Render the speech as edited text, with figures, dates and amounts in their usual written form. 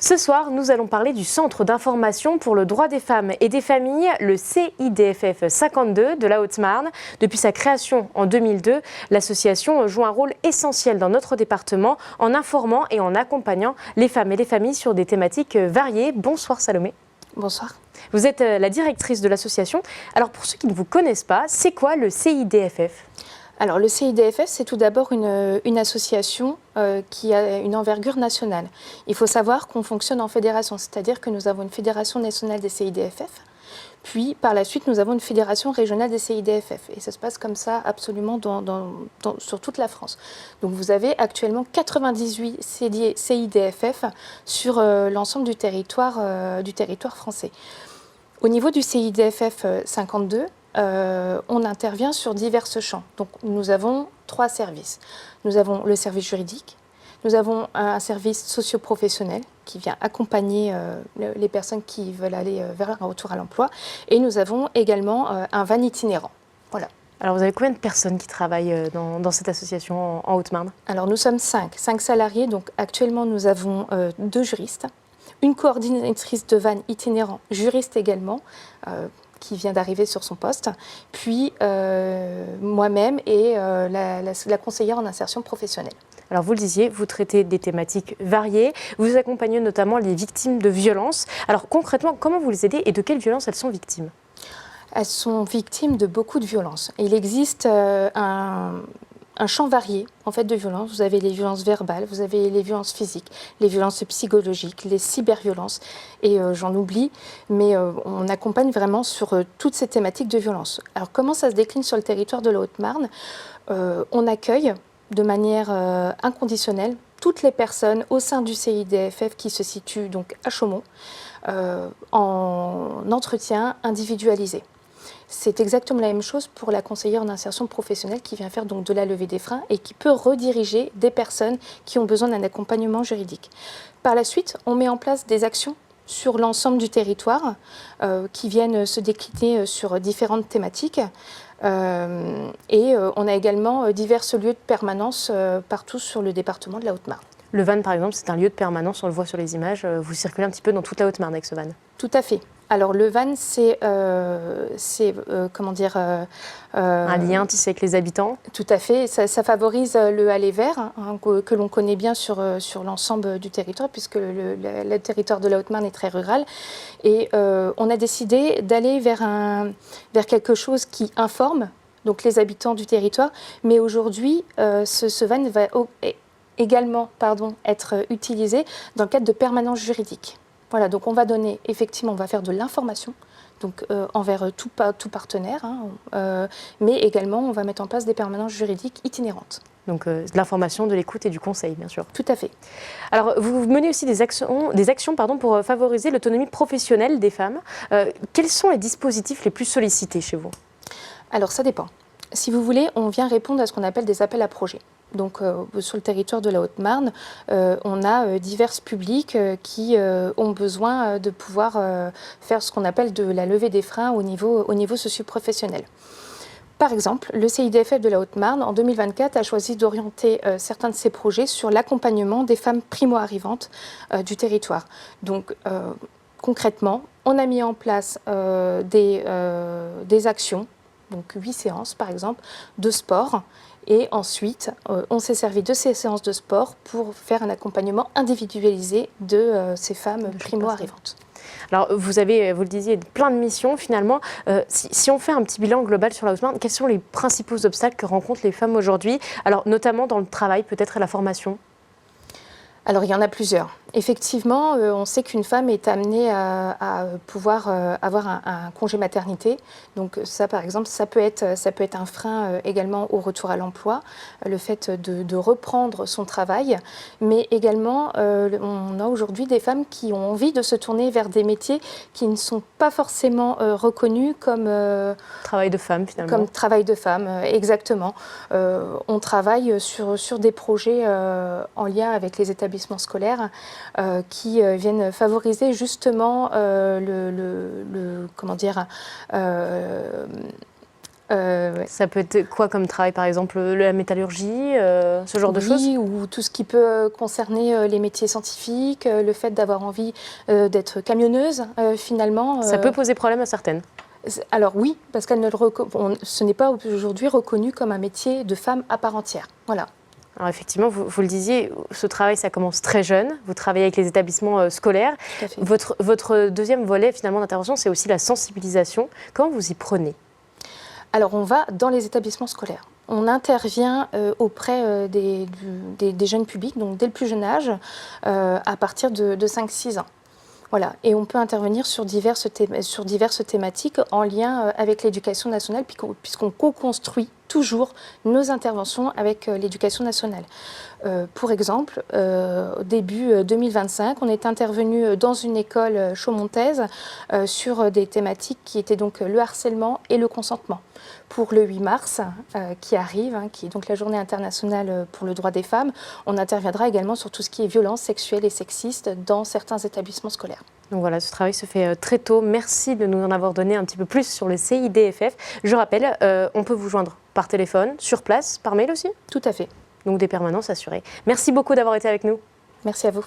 Ce soir, nous allons parler du Centre d'information pour le droit des femmes et des familles, le CIDFF 52 de la Haute-Marne. Depuis sa création en 2002, l'association joue un rôle essentiel dans notre département en informant et en accompagnant les femmes et les familles sur des thématiques variées. Bonsoir Salomé. Bonsoir. Vous êtes la directrice de l'association. Alors pour ceux qui ne vous connaissent pas, c'est quoi le CIDFF ? Alors le CIDFF, c'est tout d'abord une association qui a une envergure nationale. Il faut savoir qu'on fonctionne en fédération, c'est-à-dire que nous avons une fédération nationale des CIDFF, puis par la suite nous avons une fédération régionale des CIDFF. Et ça se passe comme ça absolument sur toute la France. Donc vous avez actuellement 98 CIDFF sur l'ensemble du territoire français. Au niveau du CIDFF 52, on intervient sur divers champs. Donc, nous avons 3 services. Nous avons le service juridique, nous avons un service socio-professionnel qui vient accompagner les personnes qui veulent aller vers un retour à l'emploi, et nous avons également un van itinérant. Voilà. Alors vous avez combien de personnes qui travaillent dans cette association en Haute-Marne ? Alors nous sommes 5 salariés, donc actuellement nous avons 2 juristes, une coordinatrice de van itinérant, juriste également, qui vient d'arriver sur son poste, puis moi-même et la conseillère en insertion professionnelle. Alors vous le disiez, vous traitez des thématiques variées, vous accompagnez notamment les victimes de violences. Alors concrètement, comment vous les aidez et de quelles violences elles sont victimes ? Elles sont victimes de beaucoup de violences. Il existe un champ varié en fait, de violences. Vous avez les violences verbales, vous avez les violences physiques, les violences psychologiques, les cyberviolences, et j'en oublie, mais on accompagne vraiment sur toutes ces thématiques de violence. Alors comment ça se décline sur le territoire de la Haute-Marne ? On accueille de manière inconditionnelle toutes les personnes au sein du CIDFF qui se situe donc à Chaumont en entretien individualisé. C'est exactement la même chose pour la conseillère en insertion professionnelle qui vient faire donc de la levée des freins et qui peut rediriger des personnes qui ont besoin d'un accompagnement juridique. Par la suite, on met en place des actions sur l'ensemble du territoire qui viennent se décliner sur différentes thématiques. Et on a également divers lieux de permanence partout sur le département de la Haute-Marne. Le van, par exemple, c'est un lieu de permanence, on le voit sur les images. Vous circulez un petit peu dans toute la Haute-Marne avec ce van. Tout à fait. Alors le van, c'est comment dire un lien tissé avec les habitants. Tout à fait. Ça favorise le aller vers, hein, que l'on connaît bien sur l'ensemble du territoire, puisque le territoire de la Haute-Marne est très rural. Et on a décidé d'aller vers quelque chose qui informe donc les habitants du territoire. Mais aujourd'hui, ce van va également être utilisé dans le cadre de permanences juridiques. Voilà, donc on va donner, effectivement, on va faire de l'information donc, envers tout partenaire, hein, mais également on va mettre en place des permanences juridiques itinérantes. Donc de l'information, de l'écoute et du conseil, bien sûr. Tout à fait. Alors vous menez aussi des actions pour favoriser l'autonomie professionnelle des femmes. Quels sont les dispositifs les plus sollicités chez vous ? Alors ça dépend. Si vous voulez, on vient répondre à ce qu'on appelle des appels à projets. Donc, sur le territoire de la Haute-Marne, on a divers publics qui ont besoin de pouvoir faire ce qu'on appelle de la levée des freins au niveau socio-professionnel. Par exemple, le CIDFF de la Haute-Marne, en 2024, a choisi d'orienter certains de ses projets sur l'accompagnement des femmes primo-arrivantes du territoire. Donc, concrètement, on a mis en place des actions, donc 8 séances par exemple, de sport. Et ensuite, on s'est servi de ces séances de sport pour faire un accompagnement individualisé de ces femmes primo-arrivantes. Alors, vous avez, vous le disiez, plein de missions finalement. Si on fait un petit bilan global sur la Haute-Marne, quels sont les principaux obstacles que rencontrent les femmes aujourd'hui ? Alors, notamment dans le travail, peut-être, et la formation ? Alors, il y en a plusieurs. Effectivement, on sait qu'une femme est amenée à pouvoir avoir un congé maternité. Donc ça, par exemple, ça peut être un frein également au retour à l'emploi, le fait de reprendre son travail. Mais également, on a aujourd'hui des femmes qui ont envie de se tourner vers des métiers qui ne sont pas forcément reconnus comme... travail de femme, finalement. Comme travail de femme, exactement. On travaille sur des projets en lien avec les établissements scolaires qui viennent favoriser justement Ça peut être quoi comme travail, par exemple la métallurgie, ce genre de choses? Oui, ou tout ce qui peut concerner les métiers scientifiques, le fait d'avoir envie d'être camionneuse, finalement. Ça peut poser problème à certaines. Alors oui, parce ce n'est pas aujourd'hui reconnu comme un métier de femme à part entière. Voilà. Alors effectivement, vous le disiez, ce travail, ça commence très jeune. Vous travaillez avec les établissements scolaires. Tout à fait. Votre deuxième volet finalement d'intervention, c'est aussi la sensibilisation. Comment vous y prenez? Alors on va dans les établissements scolaires. On intervient auprès des jeunes publics, donc dès le plus jeune âge, à partir de 5-6 ans. Voilà. Et on peut intervenir sur diverses thématiques en lien avec l'éducation nationale, puisqu'on co-construit toujours nos interventions avec l'éducation nationale. Pour exemple, au début 2025, on est intervenu dans une école chaumontaise sur des thématiques qui étaient donc le harcèlement et le consentement. Pour le 8 mars qui arrive, qui est donc la journée internationale pour le droit des femmes, on interviendra également sur tout ce qui est violence sexuelle et sexiste dans certains établissements scolaires. Donc voilà, ce travail se fait très tôt. Merci de nous en avoir donné un petit peu plus sur le CIDFF. Je rappelle, on peut vous joindre par téléphone, sur place, par mail aussi? Tout à fait. Donc des permanences assurées. Merci beaucoup d'avoir été avec nous. Merci à vous.